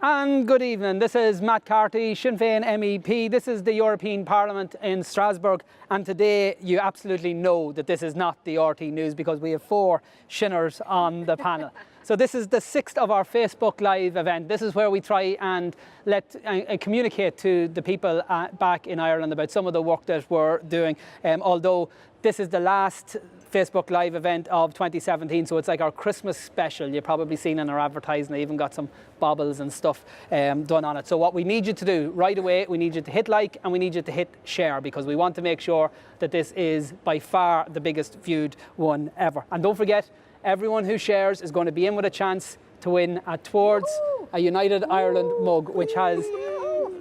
And good evening. This is Matt Carty, Sinn Féin MEP. This is the European Parliament in Strasbourg. And today you absolutely know that this is not the RTE News because we have 4 Shinners on the panel. So this is the 6th of our Facebook Live event. This is where we try and communicate to the people back in Ireland about some of the work that we're doing. Although this is the last Facebook Live event of 2017, so it's like our Christmas special. You've probably seen in our advertising, I even got some baubles and stuff done on it. So what we need you to do right away, we need you to hit like and we need you to hit share because we want to make sure that this is by far the biggest viewed one ever. And don't forget, everyone who shares is going to be in with a chance to win towards a United Ireland mug, which has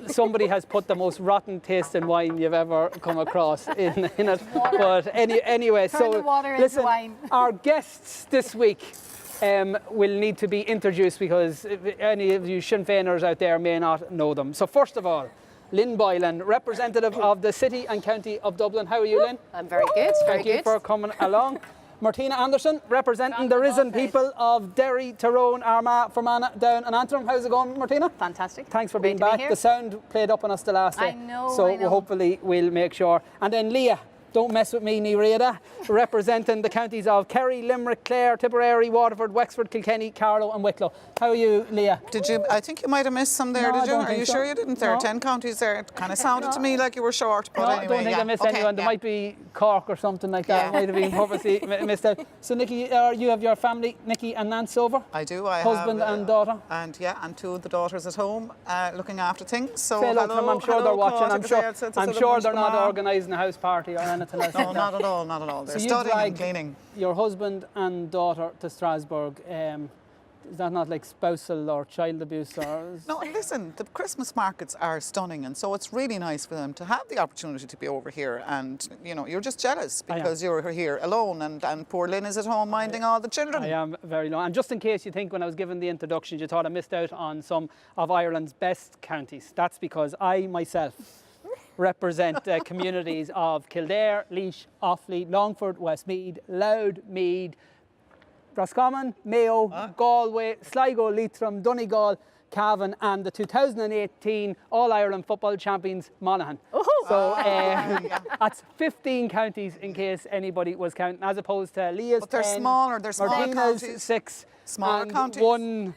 somebody has put the most rotten tasting wine you've ever come across in it. But anyway, Turn the water into listen, wine. our guests this week will need to be introduced because any of you Sinn Féiners out there may not know them. So first of all, Lynn Boylan, representative of the City and County of Dublin. How are you, Lynn? I'm very good, very Thank you for coming along. Martina Anderson, representing the risen people of Derry, Tyrone, Armagh, Fermanagh, Down and Antrim. How's it going, Martina? Fantastic. Thanks for being back. The sound played up on us the last day. I know, So I know. hopefully we'll make sure. And then Liadh, don't mess with me, ní Riada, representing the counties of Kerry, Limerick, Clare, Tipperary, Waterford, Wexford, Kilkenny, Carlow and Wicklow. How are you, Liadh? Did you? I think you might have missed some there, No, I did you? don't Are think you so. sure you didn't? There are No. 10 counties there. It kind of sounded to me like you were short, but No, anyway. I don't think I missed anyone. There might be Cork or something like that. It might have been purposely missed out. So, Nikki, you have your family, Nikki and Nance, over? I do. I Husband have, and daughter? And 2 of the daughters at home looking after things. So Say hello to them. I'm sure they're watching. I'm sure they're not organising. organising a house party or anything else. No, like not that. at all, not at all. They're So you studying and dragged cleaning. your husband and daughter to Strasbourg. Is that not like spousal or child abuse? Or No, listen, the Christmas markets are stunning, and so it's really nice for them to have the opportunity to be over here. And, you know, you're just jealous because you're here alone, and poor Lynn is at home minding all the children. I am very low. And just in case you think when I was given the introductions you thought I missed out on some of Ireland's best counties, that's because I myself represent communities of Kildare, Laois, Offaly, Longford, Westmeath, Louth, Meath, Roscommon, Mayo, Galway, Sligo, Leitrim, Donegal, Cavan and the 2018 All-Ireland football champions Monaghan. So that's 15 counties in case anybody was counting, as opposed to Liadh's But they're 10, smaller, they're smaller Martina's counties. 6, Smaller and counties. 1 Italy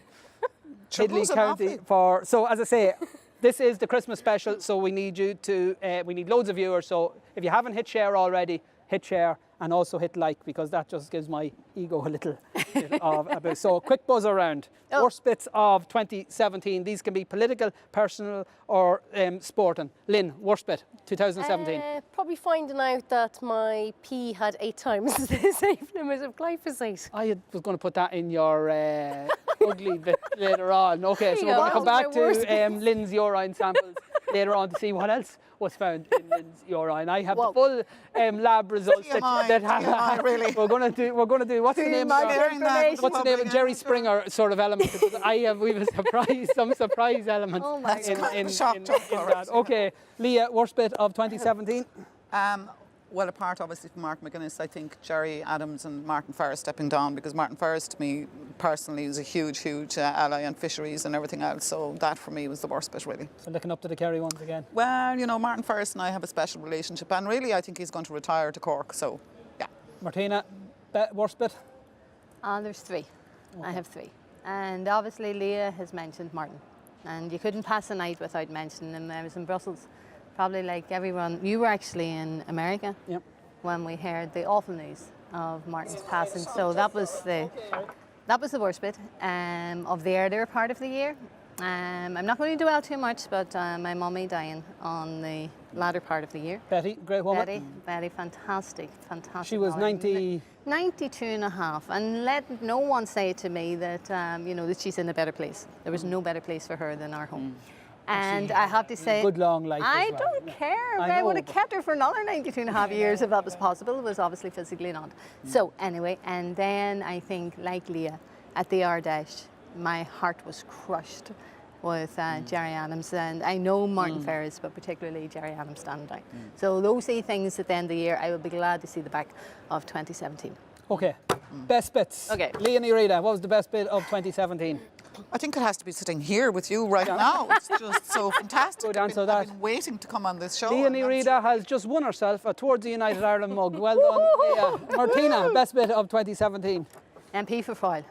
Triples and county Offaly. for. So as I say, this is the Christmas special, so we need you to, we need loads of viewers. So if you haven't hit share already, hit share and also hit like because that just gives my ego a little bit of a boost. So a quick buzz around. Worst bits of 2017. These can be political, personal or sporting. Lynn, worst bit, 2017. Probably finding out that my pee had 8 times the safe limit of glyphosate. I was going to put that in your ugly bit later on. Okay, so we're Yeah, going to come that back was my worst to Lynn's urine samples later on to see what else was found in Lynn's urine. I have Whoa. the full lab results that TMI, really. We're going to do what's the name of what's the name of Jerry Springer sort of element? Because we've a surprise, some surprise element Oh my in Shock, that. Okay, Liadh, worst bit of 2017. Well, apart obviously from Mark McGuinness, I think Jerry Adams and Martin Ferris stepping down, because Martin Ferris to me personally is a huge ally on fisheries and everything else. So that for me was the worst bit, really. So looking up to the Kerry ones again. Well, you know, Martin Ferris and I have a special relationship, and really I think he's going to retire to Cork. So, yeah. Martina, worst bit. There's 3. I have 3. And obviously Liadh has mentioned Martin. And you couldn't pass a night without mentioning him. I was in Brussels, probably like everyone. You were actually in America when we heard the awful news of Martin's passing. So that was the worst bit of the earlier part of the year. I'm not going to dwell too much, but my mummy dying on the latter part of the year. Betty, great woman. Betty, fantastic. She was woman. 90... 92 and a half, and let no one say to me that that she's in a better place. There was no better place for her than our home. And I have to say, good long life. I as well. don't care. I I would know, have kept her for another 92 and a half years if that was possible. It was obviously physically not. So anyway, and then I think, like Liadh, at the Ardash, my heart was crushed with Jerry Adams, and I know Martin Ferris, but particularly Jerry Adams standing down. So those 3 things at the end of the year, I would be glad to see the back of 2017. Okay, best bits. Okay. Leonie Riada, what was the best bit of 2017? I think it has to be sitting here with you right now. It's just so fantastic. Good answer that. I've been waiting to come on this show. Liadh Riada has just won herself a Towards the United Ireland mug. Well done, Liadh. Martina, best bit of 2017. MP for Foyle.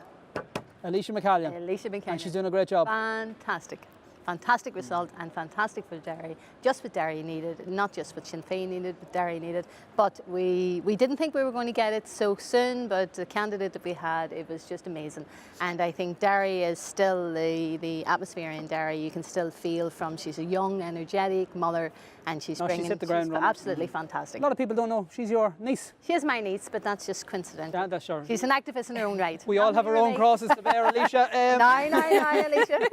Alicia McCallion. Alicia McCallion. And she's doing a great job. Fantastic. Fantastic result and fantastic for Derry. Just what Derry needed, not just what Sinn Féin needed, but Derry needed. But we didn't think we were going to get it so soon, but the candidate that we had, it was just amazing. And I think Derry is still the atmosphere in Derry. You can still feel from, she's a young, energetic mother, and she's bringing, she's hit the ground running. Absolutely fantastic. A lot of people don't know she's your niece. She is my niece, but that's just coincidental. Yeah, that's sure. She's an activist in her own right. We all have our own crosses to bear, Alicia. No, Alicia.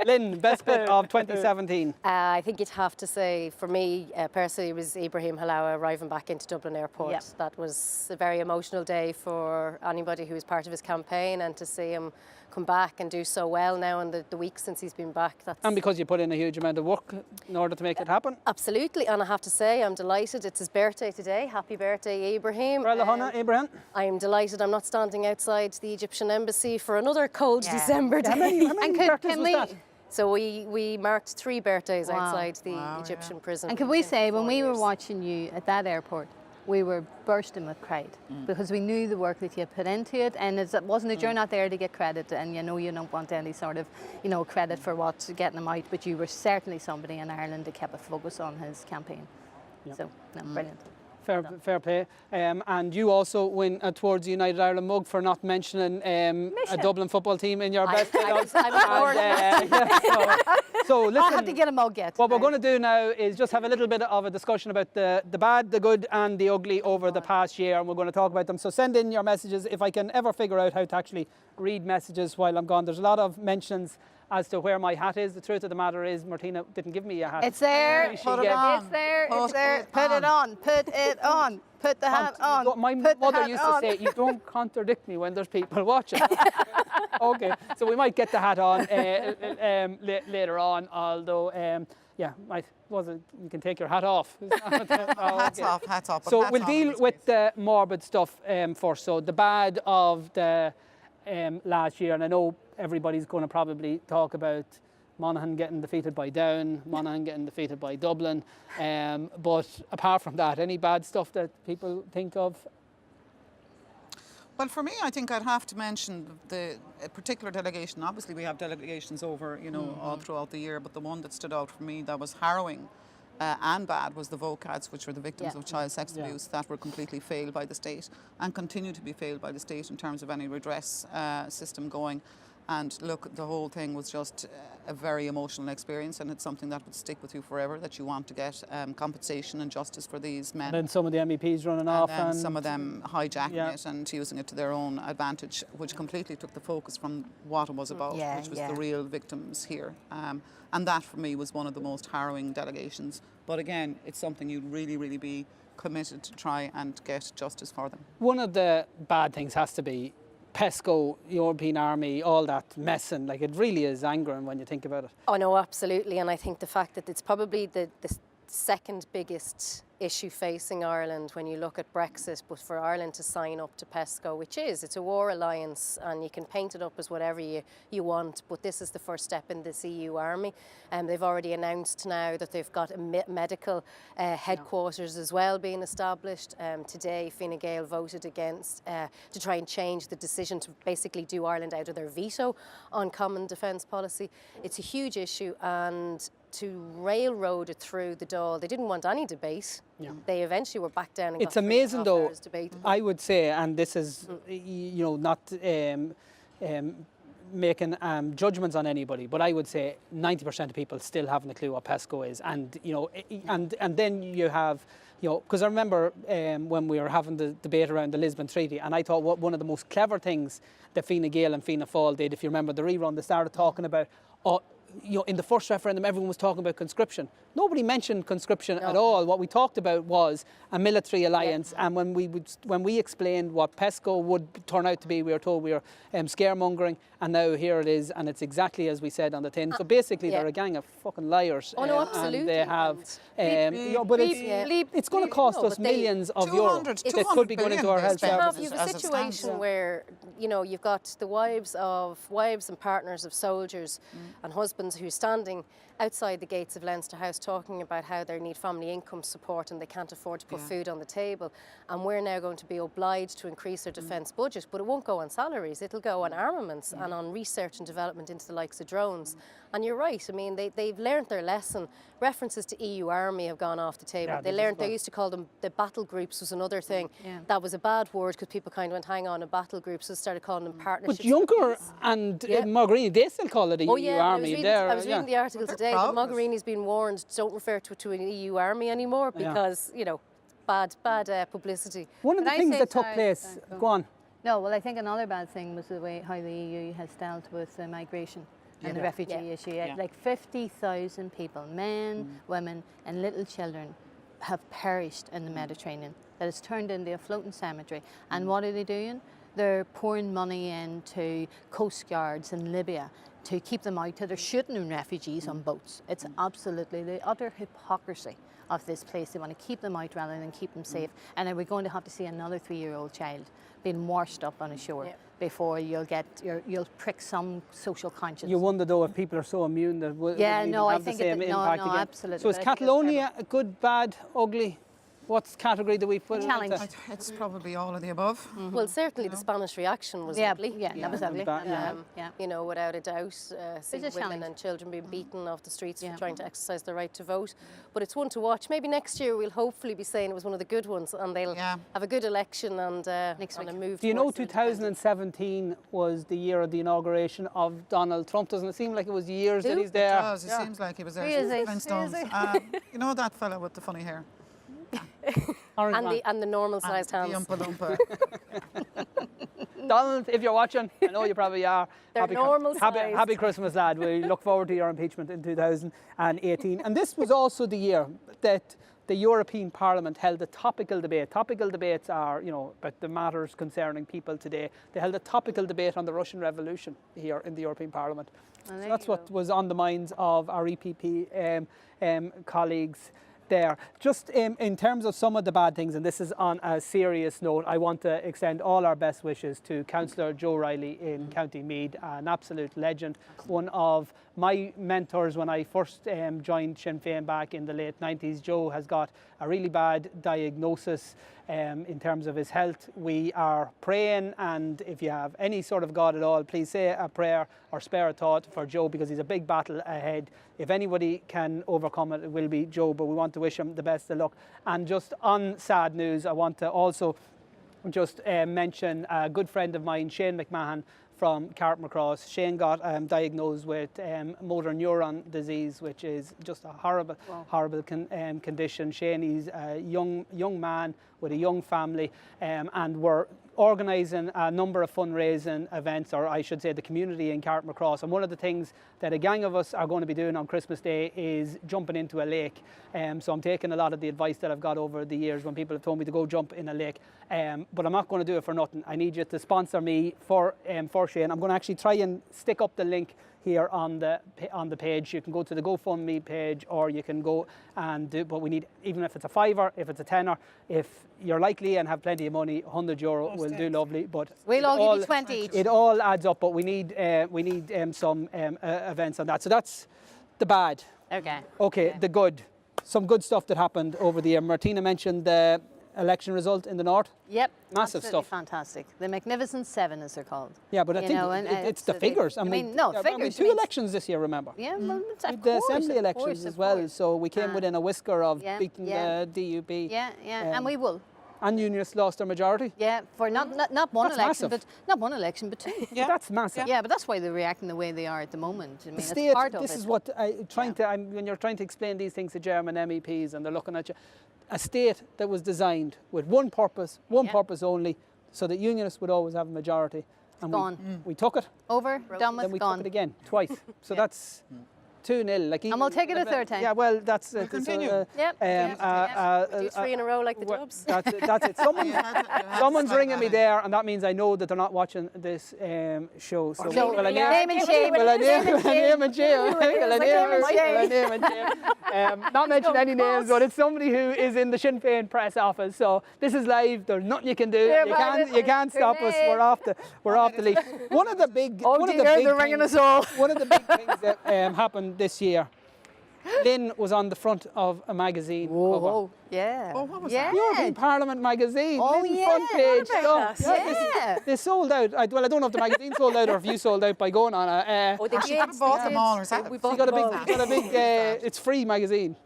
Lynn, best bit of 2017. I think you'd have to say, for me personally, it was Ibrahim Halawa arriving back into Dublin Airport. Yep. That was a very emotional day for anybody who was part of his campaign, and to see him come back and do so well now in the week since he's been back. And because you put in a huge amount of work in order to make it happen. Absolutely, and I have to say I'm delighted. It's his birthday today. Happy birthday, Ibrahim. Ibrahim. I'm delighted I'm not standing outside the Egyptian embassy for another cold Yeah. December day. How many birthdays can was we... that? So we marked 3 birthdays Wow. outside the Egyptian prison. And can we in say, when 4 we were years. watching you at that airport, we were bursting with pride because we knew the work that you had put into it, and it wasn't that you're not there to get credit, and you know you don't want any sort of credit for what's getting him out, but you were certainly somebody in Ireland that kept a focus on his campaign. So, no, brilliant. Fair play. And you also win a Towards the United Ireland mug for not mentioning a Dublin football team in your best bit. So listen, I'll have to get a mug yet. what we're going to do now is just have a little bit of a discussion about the bad, the good and the ugly over the past year, and we're going to talk about them. So send in your messages. If I can ever figure out how to actually read messages while I'm gone. There's a lot of mentions as to where my hat is. The truth of the matter is Martina didn't give me a hat. It's there. Put it on. It's there. Put It's there. it Put it on. Put it on. Put the hat on. My Put the mother hat used to on. say, you don't contradict me when there's people watching. Okay, so we might get the hat on later on, although, you can take your hat off. Hats off, hats off. So hats we'll on deal in this with case. the morbid stuff first. So the bad of the last year, and I know everybody's going to probably talk about Monaghan getting defeated by Down, Monaghan getting defeated by Dublin. But apart from that, any bad stuff that people think of? Well, for me, I think I'd have to mention a particular delegation. Obviously, we have delegations over, all throughout the year, but the one that stood out for me that was harrowing and bad was the VOCADs, which were the victims of child sex abuse, that were completely failed by the state and continue to be failed by the state in terms of any redress system going. And look, the whole thing was just a very emotional experience, and it's something that would stick with you forever, that you want to get compensation and justice for these men. And then some of the MEPs running off. And some of them hijacking it and using it to their own advantage, which completely took the focus from what it was about, which was the real victims here. And that, for me, was one of the most harrowing delegations. But again, it's something you'd really, really be committed to try and get justice for them. One of the bad things has to be PESCO, European Army, all that messing. Like, it really is angering when you think about it. Oh no, absolutely, and I think the fact that it's probably the second biggest issue facing Ireland when you look at Brexit, but for Ireland to sign up to PESCO, it's a war alliance, and you can paint it up as whatever you want, but this is the first step in this EU army. And they've already announced now that they've got a medical headquarters as well being established. Today, Fine Gael voted against to try and change the decision to basically do Ireland out of their veto on common defence policy. It's a huge issue, and to railroad it through the Dáil, they didn't want any debate. They eventually were back down and It's got amazing, 3.5 though, hours debate. I would say, and this is, not making judgments on anybody, but I would say 90% of people still haven't a clue what PESCO is. And, and then you have, because I remember when we were having the debate around the Lisbon Treaty, and I thought one of the most clever things that Fine Gael and Fianna Fáil did, if you remember the rerun, they started talking about in the first referendum, everyone was talking about conscription. Nobody mentioned conscription at all. What we talked about was a military alliance. And when we explained what PESCO would turn out to be, we were told we were scaremongering. And now here it is, and it's exactly as we said on the tin. So basically, they're a gang of fucking liars. Oh no, absolutely. And they have, but it's going to cost us millions of euros that could be going into our health services. You have a situation where you've got the wives and partners of soldiers and husbands who are standing outside the gates of Leinster House talking about how they need family income support and they can't afford to put food on the table, and we're now going to be obliged to increase our defence budget, but it won't go on salaries, it'll go on armaments and on research and development into the likes of drones. And you're right, I mean, they've learned their lesson. References to EU army have gone off the table. They used to call them, the battle groups was another thing. That was a bad word because people kind of went, hang on, a battle group, so started calling them partnerships. But Juncker and Mogherini, they still call it a EU army. I was reading the article today that Mogherini's been warned, don't refer to an EU army anymore because, bad publicity. One of the things that took place, go on. No, well, I think another bad thing was the way how the EU has dealt with migration and the refugee issue. Like 50,000 people, men, women and little children have perished in the Mediterranean. That has turned into a floating cemetery. And what are they doing? They're pouring money into coast guards in Libya to keep them out. They're shooting refugees on boats. It's absolutely the utter hypocrisy of this place. They want to keep them out rather than keep them safe. And then we're going to have to see another 3-year-old child being washed up on a shore before you'll prick some social conscience. You wonder though if people are so immune that will have the same impact again. Absolutely. So is Catalonia a good, bad, ugly? What category do we put it into? It's probably all of the above. Well, certainly the Spanish reaction was ugly. That was ugly. Without a doubt, seeing women and children being beaten off the streets for trying to exercise their right to vote. But it's one to watch. Maybe next year we'll hopefully be saying it was one of the good ones, and they'll have a good election and a move. Do you know 2017 was the year of the inauguration of Donald Trump? Doesn't it seem like it was years that he's there? It does. It seems like he was there. Flintstones. You know that fella with the funny hair? And the normal sized hands. The Oompa Loompa. Donald, if you're watching, I know you probably are. Happy Christmas, lad. We look forward to your impeachment in 2018. And this was also the year that the European Parliament held a topical debate. Topical debates are, about the matters concerning people today. They held a topical debate on the Russian Revolution here in the European Parliament. So that's what was on the minds of our EPP colleagues there. Just in terms of some of the bad things, and this is on a serious note, I want to extend all our best wishes to Councillor Joe Riley in County Meath, an absolute legend, one of my mentors when I first joined Sinn Féin back in the late 90s. Joe has got a really bad diagnosis in terms of his health. We are praying, and if you have any sort of God at all, please say a prayer or spare a thought for Joe, because he's a big battle ahead. If anybody can overcome it, it will be Joe, but we want to wish him the best of luck. And just on sad news, I want to also just mention a good friend of mine, Shane McMahon from Carrickmacross. Shane got diagnosed with motor neuron disease, which is just a horrible condition. Shane, he's a young man with a young family, and we're organising a number of fundraising events, or I should say the community in Carrickmacross. And one of the things that a gang of us are going to be doing on Christmas Day is jumping into a lake. So I'm taking a lot of the advice that I've got over the years when people have told me to go jump in a lake. But I'm not going to do it for nothing. I need you to sponsor me for Shane. I'm going to actually try and stick up the link here on the page. You can go to the GoFundMe page, or you can go and do, but we need, even if it's a fiver, if it's a tenner, if you're likely and have plenty of money, €100 will do lovely. But we'll all give you 20 each. It all adds up, but we need some events on that. So that's the bad. Okay, the good. Some good stuff that happened over the year. Martina mentioned the election result in the north. Yep. Massive stuff. Fantastic. The Magnificent Seven, as they're called. Yeah, but I think it's the figures. Figures. Two elections this year, remember? Yeah, well, the assembly elections as well. So we came within a whisker of beating the DUP. Yeah, and we will. And Unionists lost their majority. Yeah, for not one that's election, massive. but not one election, but two. Yeah, that's massive. Yeah, but that's why they're reacting the way they are at the moment. I mean, the state, it's part of this it. is what when you're trying to explain these things to German MEPs and they're looking at you, a state that was designed with one purpose only, so that Unionists would always have a majority. And gone. We took it. Over, done with, then we gone. took it again, twice. So that's 2-0. Like, And we'll take it a third time. Yeah, well, that's it. continue. Do 3 in a row like the Dubs. That's it. Someone's ringing me there, and that means I know that they're not watching this show. So, will I name and shame. Will I name and shame? Not mention any names, but it's somebody who is in the Sinn Féin press office. So this is live. There's nothing you can do. You can't stop us. We're off the leash. One of the big they're ringing us all. One of the big things that happened this year. Lynn was on the front of a magazine cover. Yeah. Oh, what was yeah. that? European Parliament magazine. Oh, Lynn yeah. front page. What about that? They sold out. I don't know if the magazine sold out or if you sold out by going on it. Oh, they She could have bought them all herself. We You bought got a them big, all. it's free magazine.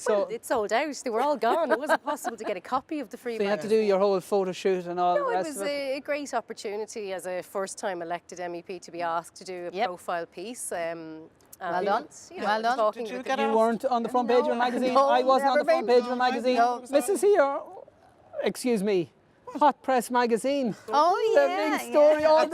Well, it sold out. They were all gone. It wasn't possible to get a copy of the free So you had to magazine. do your whole photo shoot and all No, the it rest was of it. a great opportunity as a first-time elected MEP to be asked to do a profile piece. Well done. Well done. Talking Did you with get the- You weren't on the front page of a magazine. No, I wasn't on the never front been. page of a magazine. No. Mrs. Here, excuse me, Hot Press magazine. Oh, The yeah. big story. yeah. All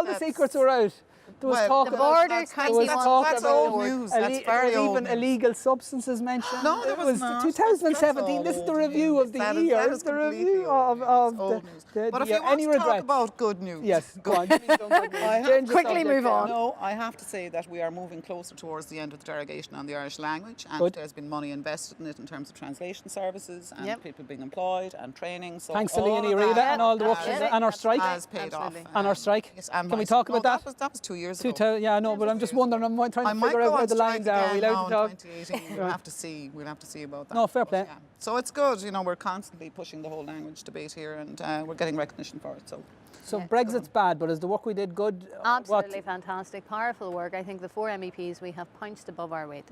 the secrets were out. There was talk The about border that's- can't there was be on talk that's about old news. That's very there was old even news. illegal substances mentioned. No, there it was was not. 2017. That's This is the old review news. of the That year. is The completely review old of news. Old news. But if year. you want Any to talk regrets? about good news, Yes, go on. Give me some good news. I have Change the Quickly subject, move on. No, I have to say that we are moving closer towards the end of the derogation on the Irish language, and Good. there's been money invested in it in terms of translation services and Yep. people being employed and training. So Thanks to all Liadh of Riada that and all the work has- she's done, and our strike. has paid Absolutely. off. And our strike. Yes, and Can we my- talk about no, that? That was 2 years ago. Yeah, I know, but I'm just wondering. I'm trying I to might figure go out where on the strike lines are. Are we again allowed now to in talk? 2018. We'll have to see. We'll have to see about that. No, fair But, play. yeah. So it's good. You know, we're constantly pushing the whole language debate here, and we're getting recognition for it. So So Brexit's bad, but is the work we did good? Absolutely fantastic, powerful work. I think the 4 MEPs, we have punched above our weight.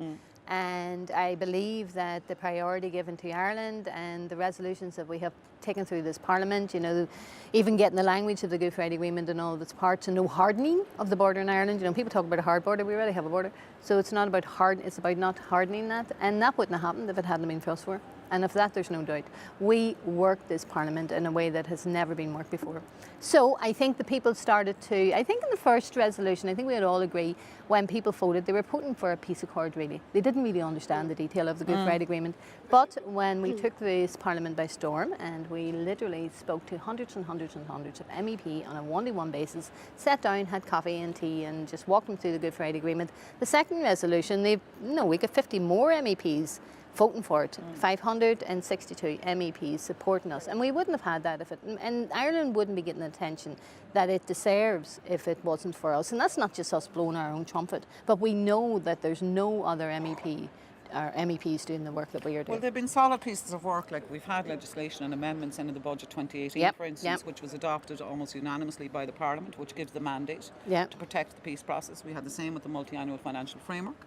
And I believe that the priority given to Ireland and the resolutions that we have taken through this Parliament, you know, even getting the language of the Good Friday Agreement and all of its parts, and no hardening of the border in Ireland. You know, people talk about a hard border, we already have a border. So it's not about it's about not hardening that. And that wouldn't have happened if it hadn't been for us for. And of that, there's no doubt. We worked this Parliament in a way that has never been worked before. So I think the people started to, I think in the first resolution, I think we would all agree, when people voted, they were voting for a peace accord, really. They didn't really understand the detail of the Good Friday Agreement. But when we took this Parliament by storm, and we literally spoke to hundreds and hundreds and hundreds of MEP on a one-to-one basis, sat down, had coffee and tea, and just walked them through the Good Friday Agreement. The second resolution, we got 50 more MEPs voting for it, 562 MEPs supporting us, and we wouldn't have had that and Ireland wouldn't be getting the attention that it deserves if it wasn't for us. And that's not just us blowing our own trumpet, but we know that there's no other MEP or MEPs doing the work that we are doing. well, they've been solid pieces of work. Like we've had legislation and amendments into the budget 2018, Yep, for instance, yep. which was adopted almost unanimously by the Parliament, which gives the mandate Yep. to protect the peace process. We had the same with the multi-annual financial framework.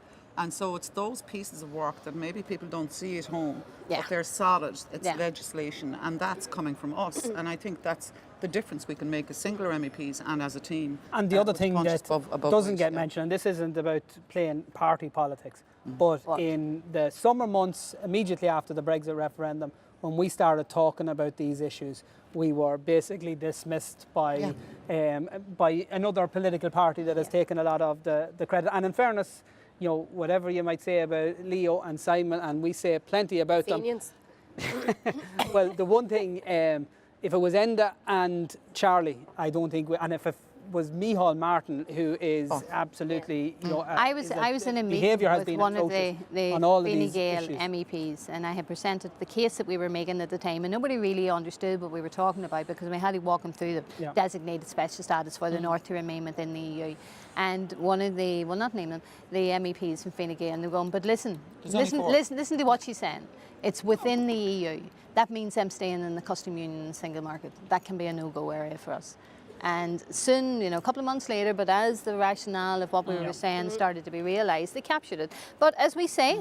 And so it's those pieces of work that maybe people don't see at home, Yeah. but they're solid. It's Yeah. legislation, and that's coming from us. And I think that's the difference we can make as singular MEPs and as a team. And the other with thing punches that above doesn't weight, get yeah. mentioned, and this isn't about playing party politics, but What? in the summer months immediately after the Brexit referendum, when we started talking about these issues, we were basically dismissed by another political party that has taken a lot of the credit. And in fairness, you know, whatever you might say about Leo and Simon, and we say plenty about them. Fenians. Well, the one thing, if it was Enda and Charlie, I don't think, and if it was Micheál Martin, who is absolutely, you know, I was in a meeting behaviour has with been one of atrocious the on all of Fine these Gael issues. MEPs, and I had presented the case that we were making at the time, and nobody really understood what we were talking about because we had to walk them through the Yeah. designated special status for the North to remain within the EU. And one of the, well, not name them, the MEPs from Fine Gael, and they're going, but listen to what she's saying. It's within the EU. That means them staying in the custom union and single market. That can be a no-go area for us. And soon, you know, a couple of months later, but as the rationale of what we were saying started to be realised, they captured it. But as we say,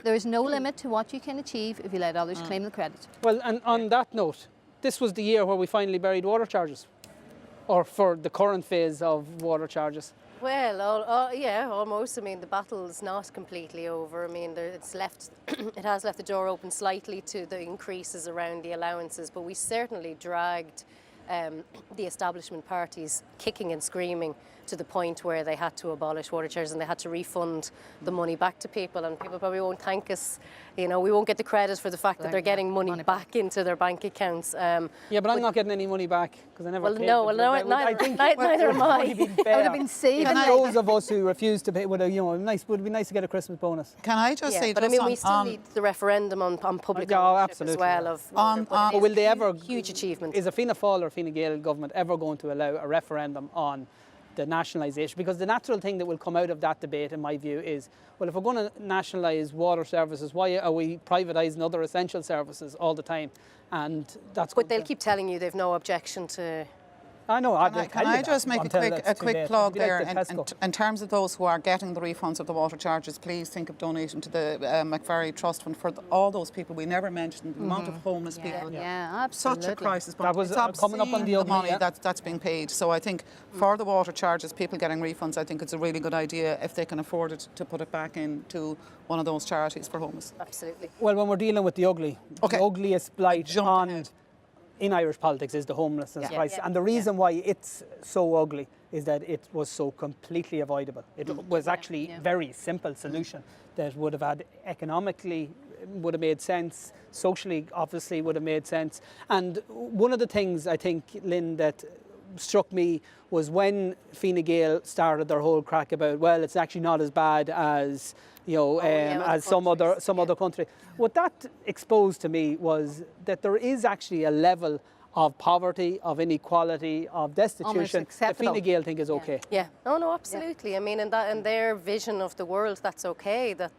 there is no limit to what you can achieve if you let others claim the credit. Well, and on that note, this was the year where we finally buried water charges, or for the current phase of water charges. Well, yeah, almost. I mean, the battle is not completely over. I mean, it's left, it has left the door open slightly to the increases around the allowances, but we certainly dragged the establishment parties kicking and screaming to the point where they had to abolish water charges and they had to refund the money back to people, and people probably won't thank us. You know, we won't get the credit for the fact that they're getting money back into their bank accounts. Yeah, but I'm not getting any money back because I never Well, paid. no, but well, no, I think neither am I. It would have been saved. Even those of us who refuse to pay would have, would be nice to get a Christmas bonus. Can I just say, but I mean, we still need the referendum on public ownership absolutely, as well. But will they ever? Huge achievement. Is a Fianna Fáil or Fine Gael government ever going to allow a referendum on the nationalisation? Because the natural thing that will come out of that debate, in my view, is, well, if we're going to nationalise water services, why are we privatising other essential services all the time? And that's. But they'll keep telling you they've no objection to. I know. Can I just make a quick plug there? In terms of those who are getting the refunds of the water charges, please think of donating to the McVerry Trust Fund for all those people. We never mentioned the amount of homeless people. Yeah, absolutely. Such a crisis. That was coming up on the money that's being paid. So I think for the water charges, people getting refunds, I think it's a really good idea if they can afford it to put it back into one of those charities for homeless. Absolutely. Well, when we're dealing with the ugliest blight in Irish politics is the homelessness crisis. And the reason why it's so ugly is that it was so completely avoidable. It was actually a very simple solution that would have had economically, would have made sense, socially obviously would have made sense. And one of the things I think, Lynn, that struck me was when Fine Gael started their whole crack about, well, it's actually not as bad as as some other country. What that exposed to me was that there is actually a level of poverty, of inequality, of destitution that Fine Gael think is okay. Yeah. No, absolutely. I mean, in their vision of the world, that's okay. That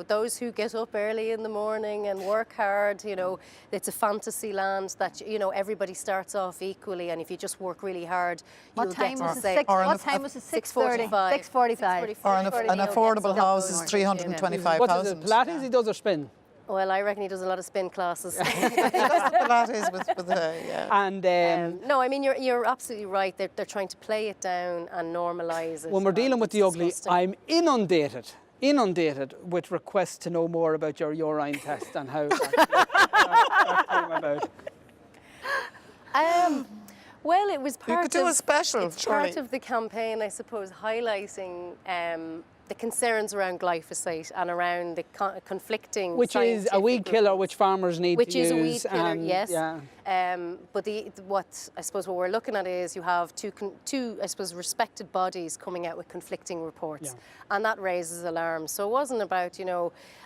those who get up early in the morning and work hard, it's a fantasy land that everybody starts off equally, and if you just work really hard, you'll get to say. What time was it? 6:45. 6:45. Or an affordable house is 325,000. What is it? Pilates he does or spin? Well, I reckon he does a lot of spin classes. He does the Pilates with And no, I mean you're absolutely right. They're trying to play it down and normalise it. When we're dealing with the ugly, I'm inundated with requests to know more about your urine test and how that came about. Well, it was part you could do a special, part of the campaign, I suppose, highlighting the concerns around glyphosate and around the conflicting which is a weed killer which farmers need to use. Which is a weed killer, yes. Yeah. But what we're looking at is you have two I suppose respected bodies coming out with conflicting reports, and that raises alarm. So it wasn't about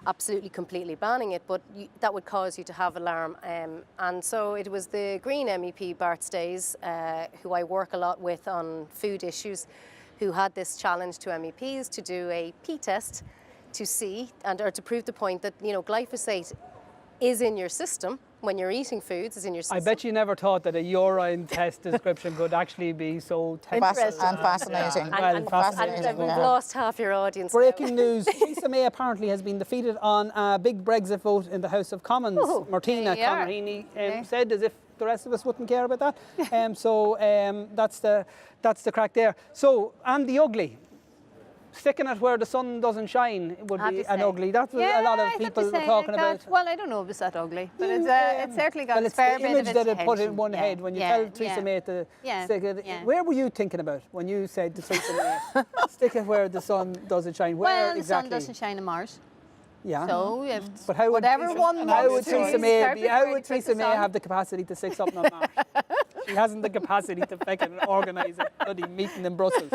absolutely completely banning it, but that would cause you to have alarm. And so it was the Green MEP Bart Stays, who I work a lot with on food issues, who had this challenge to MEPs to do a P-test to see or to prove the point that glyphosate is in your system when you're eating foods, is in your system. I bet you never thought that a urine test description could actually be so interesting and fascinating. And we've lost half your audience. Breaking news: Theresa May apparently has been defeated on a big Brexit vote in the House of Commons. Martina said, as if the rest of us wouldn't care about that. That's the crack there. So, and the ugly. Sticking it where the sun doesn't shine would be an ugly. That's what a lot of people were talking about. Well, I don't know if it's that ugly, but it's certainly got a fair bit of attention. Well, it's the image that it put in one head when you tell Theresa May to stick it. Where were you thinking about when you said to Theresa May, stick it where the sun doesn't shine? Where exactly? Well, the sun doesn't shine on Mars. Yeah. So if but how would Theresa May have the capacity to stick something on Mars? She hasn't the capacity to fucking organise a bloody meeting in Brussels.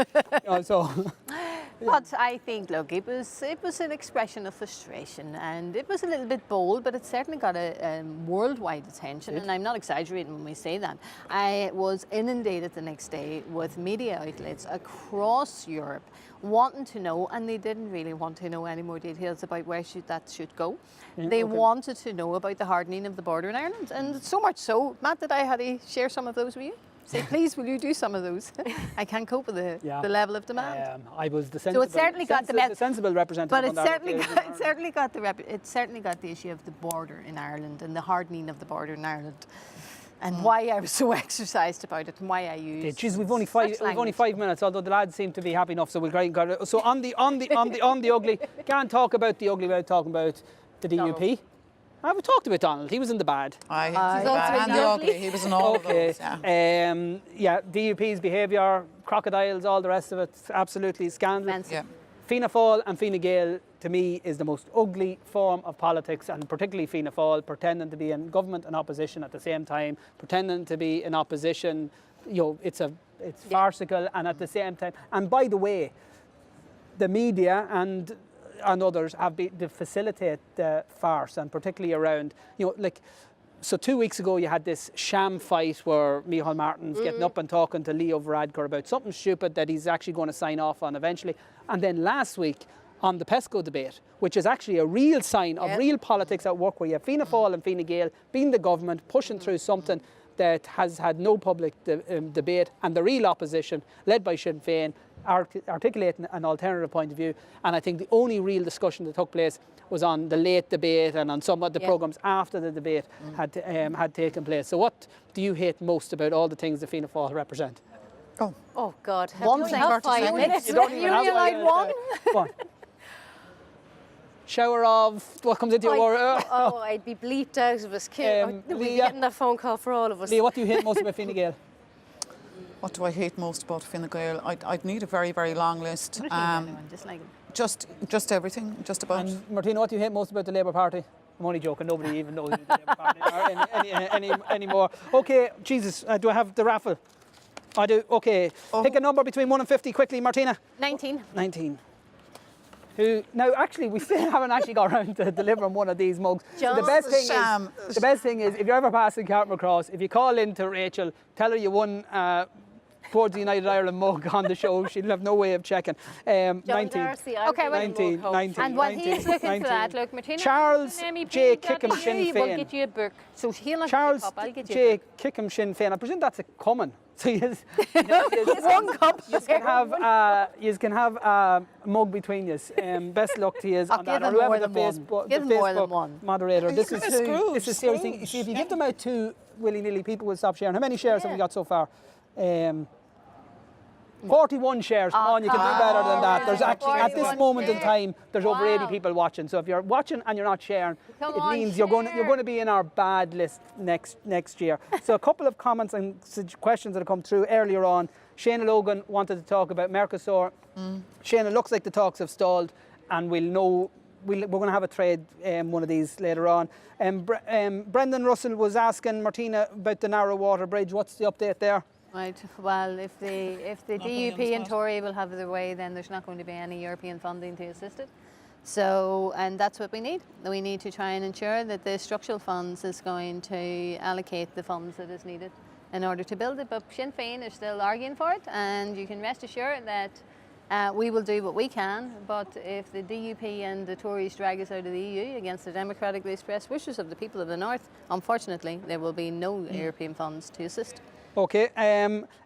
But I think, look, it was an expression of frustration, and it was a little bit bold, but it certainly got a worldwide attention, and I'm not exaggerating when we say that. I was inundated the next day with media outlets across Europe wanting to know, and they didn't really want to know any more details about where that should go. They wanted to know about the hardening of the border in Ireland, and so much so, Matt, that I had to share some of those with you. Say, please, will you do some of those? I can't cope with the level of demand. I was the sensible, sensible representative. But it certainly got the issue of the border in Ireland and the hardening of the border in Ireland, and why I was so exercised about it, and why I used. Jeez, we've only 5 minutes. Although the lads seem to be happy enough, so we'll try and got it. So on the ugly, can't talk about the ugly without talking about the DUP. I've talked about Donald. He was in the bad. He's He's bad also and in the the ugly. He was in all of those. Yeah. DUP's behaviour, crocodiles, all the rest of it, absolutely scandalous. Offensive. Yeah. Fianna Fáil and Fine Gael, to me, is the most ugly form of politics, and particularly Fianna Fáil, pretending to be in government and opposition at the same time, pretending to be in opposition. It's farcical, and at the same time. And by the way, the media and others have been to facilitate the farce, and particularly around, so 2 weeks ago you had this sham fight where Micheál Martin's getting up and talking to Liadh Varadkar about something stupid that he's actually going to sign off on eventually. And then last week on the PESCO debate, which is actually a real sign of real politics at work, where you have Fianna Fáil and Fine Gael being the government, pushing through something that has had no public debate, and the real opposition, led by Sinn Féin, articulating an alternative point of view. And I think the only real discussion that took place was on the late debate and on some of the programmes after the debate had taken place. So what do you hate most about all the things that Fianna Fáil represent? Oh God. One thing. 5 minutes. You don't even have like one? One. Shower of what comes into your word? I'd be bleeped out of us. We'd be Leah. getting that phone call for all of us. Leah, what do you hate most about Fine Gael? What do I hate most about Fine Gael? I'd need a very, very long list. Just like Just everything, just about. And Martina, what do you hate most about the Labour Party? I'm only joking. Nobody even knows who the Labour Party are anymore. Okay, Jesus, do I have the raffle? I do. Okay, pick a number between 1 and 50 quickly, Martina. 19. 19. Now, actually, we still haven't actually got around to delivering one of these mugs. So the best thing is, if you're ever passing Cartmel Cross, if you call in to Rachel, tell her you won towards the United Ireland mug on the show. She'll have no way of checking. 19. Okay, 19. And while he's looking for that, look, Martina, Charles J. Kickham Sinn We'll Féin. get you a book. So he'll not Charles pick up. I'll get you J. a book. Kickham Sinn Féin. I presume that's a common. So you One cup. can have a mug between you. Best luck to you on that. Give him more than one. Give him more than one. Moderator. This You're is Scrooge, serious thing. You see, if you give them out too willy-nilly, people will stop sharing. How many shares have we got so far? 41 shares. Come on, you can do better than that. There's actually, at this moment in time, there's over 80 people watching. So if you're watching and you're not sharing, it means you're going to be in our bad list next year. So a couple of comments and questions that have come through earlier on. Shana Logan wanted to talk about Mercosur. Shana, looks like the talks have stalled, and we're going to have a trade one of these later on. Brendan Russell was asking Martina about the narrow water bridge. What's the update there? Right. Well, if the DUP and Tory will have their way, then there's not going to be any European funding to assist it. So, and that's what we need. We need to try and ensure that the structural funds is going to allocate the funds that is needed in order to build it. But Sinn Féin is still arguing for it, and you can rest assured that we will do what we can. But if the DUP and the Tories drag us out of the EU against the democratically expressed wishes of the people of the North, unfortunately, there will be no European funds to assist. Okay,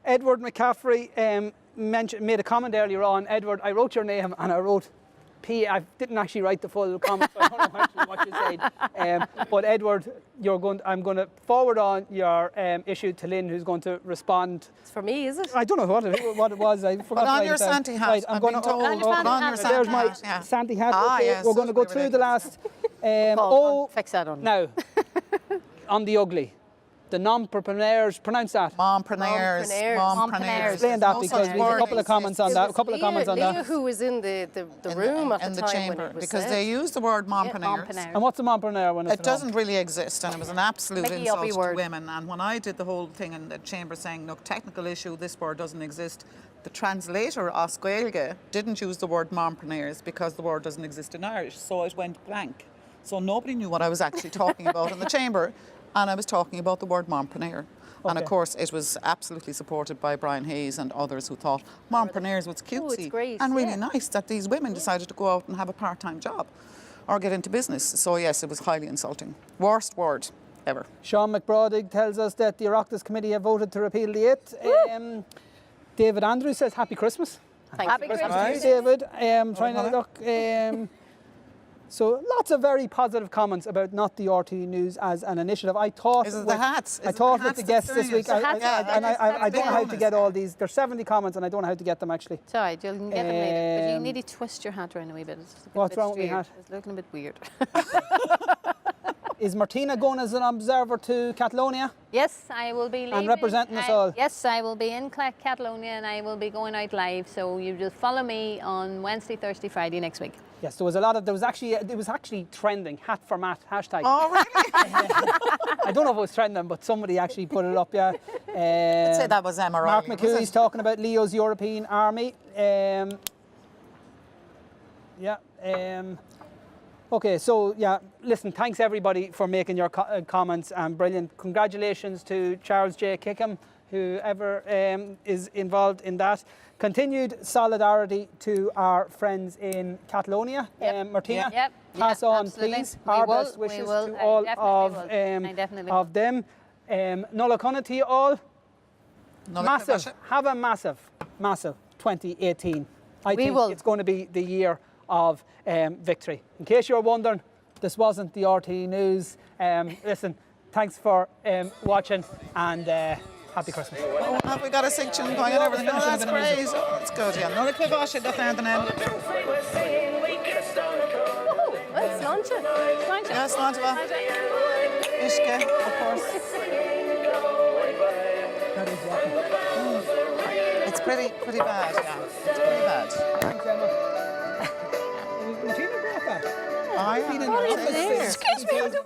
Edward McCaffrey made a comment earlier on. Edward, I wrote your name and I wrote P. I didn't actually write the full comment, so I don't know actually what you said. But Edward, I'm going to forward on your issue to Lynn, who's going to respond. It's for me, is it? I don't know what it was. I forgot. Put on your Santi hat. Right, I'm going to. Put on your There's my Santi hat. Okay, yes, we're going to go through the last. Fix that on. Now, on the ugly. The non-preneurs, pronounce that. Mompreneurs. Explain that, because we have a couple of comments on that. Leah, who was in the room at the time chamber, when it was because said. they used the word mompreneurs. And what's a mompreneur when it's It doesn't really exist, and it was an absolute Make a insult yuppie to word. women. And when I did the whole thing in the chamber saying, look, technical issue, this word doesn't exist, the translator, Os Gaeilge, didn't use the word mompreneurs because the word doesn't exist in Irish, so it went blank. So nobody knew what I was actually talking about in the chamber, and I was talking about the word mompreneur. And of course, it was absolutely supported by Brian Hayes and others who thought mompreneurs was cutesy great, and really nice that these women decided to go out and have a part-time job or get into business. So yes, it was highly insulting. Worst word ever. Sean McBrodig tells us that the Oireachtas Committee have voted to repeal the 8th. David Andrews says Happy Christmas. Happy Christmas. David. Trying to look. So lots of very positive comments about not the RTE News as an initiative. I thought Is it the hats? I thought with the guests this week, I don't know how to get all these. There's 70 comments and I don't know how to get them actually. Sorry, you can get them later. But you need to twist your hat around a wee bit. What's wrong with my hat? It's looking a bit weird. Is Martina going as an observer to Catalonia? Yes, I will be leaving. And representing us all? Yes, I will be in Catalonia and I will be going out live. So you just follow me on Wednesday, Thursday, Friday next week. Yes, there was actually trending, hat for Matt, hashtag. Oh, really? I don't know if it was trending, but somebody actually put it up, yeah. I'd say that was Emma Mark Riley, McCooey's talking about Leo's European Army. Okay, so yeah, listen, thanks everybody for making your comments and brilliant. Congratulations to Charles J. Kickham, whoever is involved in that. Continued solidarity to our friends in Catalonia. Martina, Yep. pass on, absolutely. please, We our will, best wishes we will. to I all definitely will. of them. Nulla Conna to you all. Massive. Have a massive 2018. I We think will. it's going to be the year of victory. In case you're wondering, this wasn't the RTE news. Listen, thanks for watching and happy Christmas. Oh, have we got a section going and everything? Oh, that's great. Oh, that's good, yeah. Nulla Conna do fan then. Let's launch it. Yes, Lantava. Ishke, of course. It's pretty bad, yeah. It's pretty bad. Thanks, Emma. Martina brought that. I Been in your office. Excuse me, I'm doing